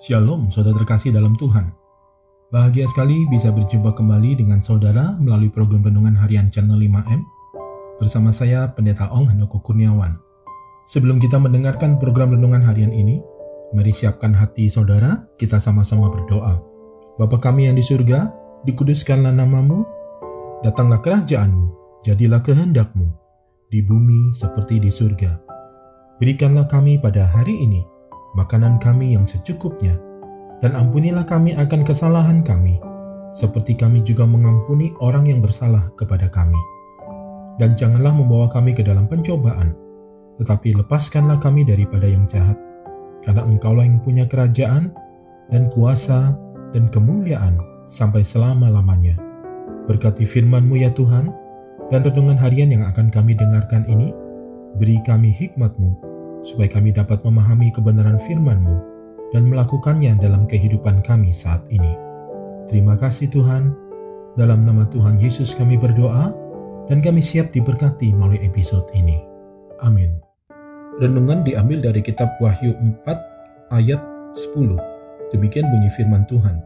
Shalom saudara terkasih dalam Tuhan. Bahagia sekali bisa berjumpa kembali dengan saudara melalui program Renungan Harian Channel 5M. Bersama saya Pendeta Ong Handoko Kurniawan. Sebelum kita mendengarkan program Renungan Harian ini, mari siapkan hati saudara, kita sama-sama berdoa. Bapa kami yang di surga, dikuduskanlah namamu, datanglah kerajaanmu, jadilah kehendakmu, di bumi seperti di surga. Berikanlah kami pada hari ini makanan kami yang secukupnya, dan ampunilah kami akan kesalahan kami, seperti kami juga mengampuni orang yang bersalah kepada kami. Dan janganlah membawa kami ke dalam pencobaan, tetapi lepaskanlah kami daripada yang jahat, karena Engkaulah yang punya kerajaan, dan kuasa, dan kemuliaan, sampai selama-lamanya. Berkati firman-Mu ya Tuhan, dan renungan harian yang akan kami dengarkan ini, beri kami hikmat-Mu, supaya kami dapat memahami kebenaran firman-Mu dan melakukannya dalam kehidupan kami saat ini. Terima kasih Tuhan, dalam nama Tuhan Yesus kami berdoa, dan kami siap diberkati melalui episode ini. Amin. Renungan diambil dari kitab Wahyu 4 ayat 10. Demikian bunyi firman Tuhan.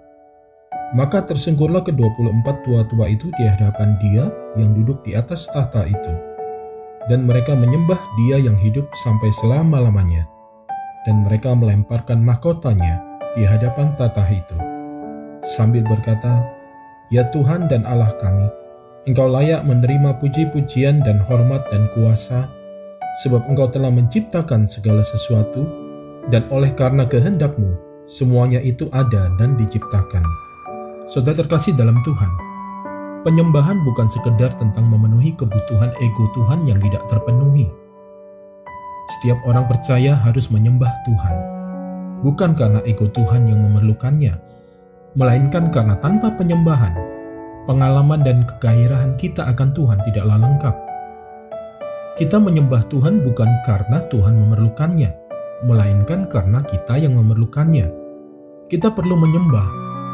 Maka tersungkurlah ke-24 tua-tua itu di hadapan Dia yang duduk di atas tahta itu. Dan mereka menyembah Dia yang hidup sampai selama-lamanya. Dan mereka melemparkan mahkotanya di hadapan tahta itu, sambil berkata, Ya Tuhan dan Allah kami, Engkau layak menerima puji-pujian dan hormat dan kuasa, sebab Engkau telah menciptakan segala sesuatu, dan oleh karena kehendak-Mu, semuanya itu ada dan diciptakan. Saudara terkasih dalam Tuhan, penyembahan bukan sekedar tentang memenuhi kebutuhan ego Tuhan yang tidak terpenuhi. Setiap orang percaya harus menyembah Tuhan, bukan karena ego Tuhan yang memerlukannya, melainkan karena tanpa penyembahan, pengalaman dan kegairahan kita akan Tuhan tidaklah lengkap. Kita menyembah Tuhan bukan karena Tuhan memerlukannya, melainkan karena kita yang memerlukannya. Kita perlu menyembah,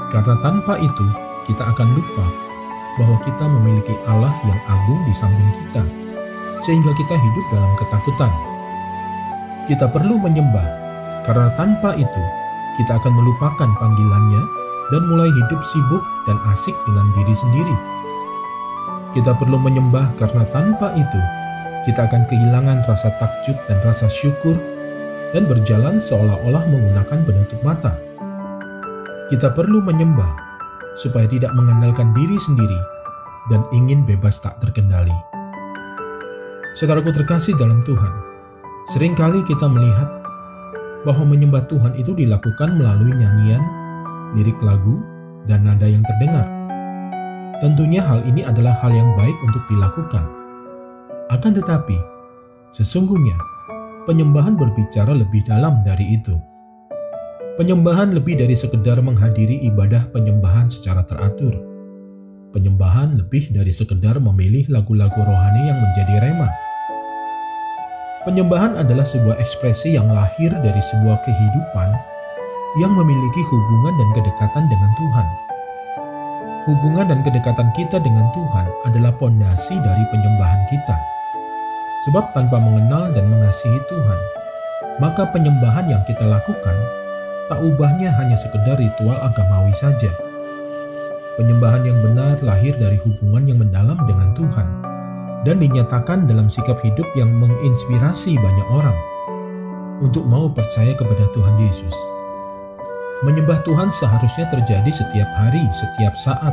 karena tanpa itu kita akan lupa bahwa kita memiliki Allah yang agung di samping kita, sehingga kita hidup dalam ketakutan. Kita perlu menyembah, karena tanpa itu kita akan melupakan panggilannya dan mulai hidup sibuk dan asik dengan diri sendiri. Kita perlu menyembah karena tanpa itu kita akan kehilangan rasa takjub dan rasa syukur dan berjalan seolah-olah menggunakan penutup mata. Kita perlu menyembah supaya tidak mengandalkan diri sendiri dan ingin bebas tak terkendali. Saudaraku terkasih dalam Tuhan, seringkali kita melihat bahwa menyembah Tuhan itu dilakukan melalui nyanyian, lirik lagu, dan nada yang terdengar. Tentunya hal ini adalah hal yang baik untuk dilakukan. Akan tetapi, sesungguhnya penyembahan berbicara lebih dalam dari itu. Penyembahan lebih dari sekedar menghadiri ibadah penyembahan secara teratur. Penyembahan lebih dari sekedar memilih lagu-lagu rohani yang menjadi rema. Penyembahan adalah sebuah ekspresi yang lahir dari sebuah kehidupan yang memiliki hubungan dan kedekatan dengan Tuhan. Hubungan dan kedekatan kita dengan Tuhan adalah pondasi dari penyembahan kita. Sebab tanpa mengenal dan mengasihi Tuhan, maka penyembahan yang kita lakukan tak ubahnya hanya sekedar ritual agamawi saja. Penyembahan yang benar lahir dari hubungan yang mendalam dengan Tuhan dan dinyatakan dalam sikap hidup yang menginspirasi banyak orang untuk mau percaya kepada Tuhan Yesus. Menyembah Tuhan seharusnya terjadi setiap hari, setiap saat,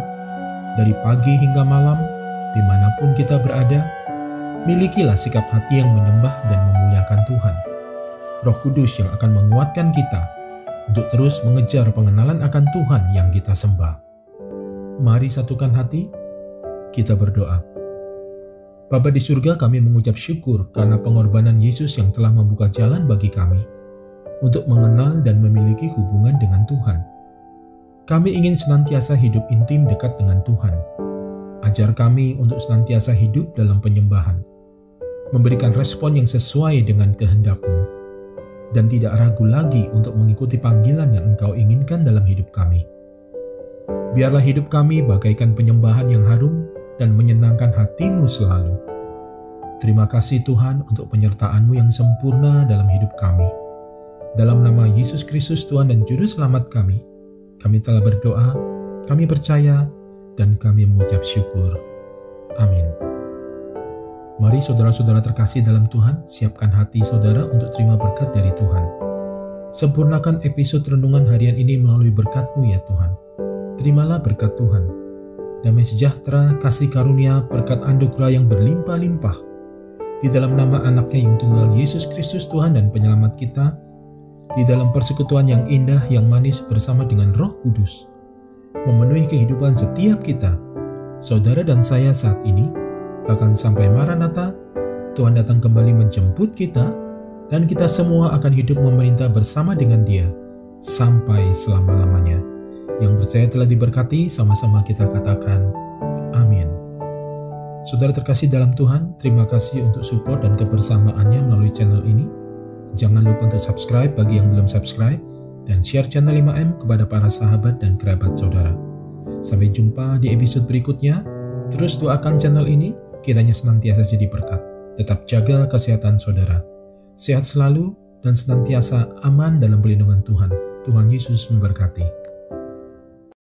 dari pagi hingga malam, dimanapun kita berada. Milikilah sikap hati yang menyembah dan memuliakan Tuhan. Roh Kudus yang akan menguatkan kita untuk terus mengejar pengenalan akan Tuhan yang kita sembah. Mari satukan hati, kita berdoa. Bapa di surga, kami mengucap syukur karena pengorbanan Yesus yang telah membuka jalan bagi kami untuk mengenal dan memiliki hubungan dengan Tuhan. Kami ingin senantiasa hidup intim dekat dengan Tuhan. Ajar kami untuk senantiasa hidup dalam penyembahan, memberikan respon yang sesuai dengan kehendak-Mu, dan tidak ragu lagi untuk mengikuti panggilan yang Engkau inginkan dalam hidup kami. Biarlah hidup kami bagaikan penyembahan yang harum dan menyenangkan hati-Mu selalu. Terima kasih Tuhan untuk penyertaan-Mu yang sempurna dalam hidup kami. Dalam nama Yesus Kristus Tuhan dan Juru Selamat kami telah berdoa, kami percaya, dan kami mengucap syukur. Amin. Mari saudara-saudara terkasih dalam Tuhan, siapkan hati saudara untuk terima berkat dari Tuhan. Sempurnakan episode renungan harian ini melalui berkat-Mu ya Tuhan. Terimalah berkat Tuhan. Damai sejahtera, kasih karunia, berkat anugerah yang berlimpah-limpah. Di dalam nama anaknya yang tunggal Yesus Kristus Tuhan dan Penyelamat kita, di dalam persekutuan yang indah, yang manis bersama dengan Roh Kudus, memenuhi kehidupan setiap kita, saudara dan saya saat ini, bahkan sampai Maranatha, Tuhan datang kembali menjemput kita, dan kita semua akan hidup memerintah bersama dengan Dia, sampai selama-lamanya. Yang percaya telah diberkati, sama-sama kita katakan, amin. Saudara terkasih dalam Tuhan, terima kasih untuk support dan kebersamaannya melalui channel ini. Jangan lupa untuk subscribe bagi yang belum subscribe, dan share channel 5M kepada para sahabat dan kerabat saudara. Sampai jumpa di episode berikutnya. Terus doakan channel ini, kiranya senantiasa jadi berkat. Tetap jaga kesehatan saudara. Sehat selalu dan senantiasa aman dalam perlindungan Tuhan. Tuhan Yesus memberkati.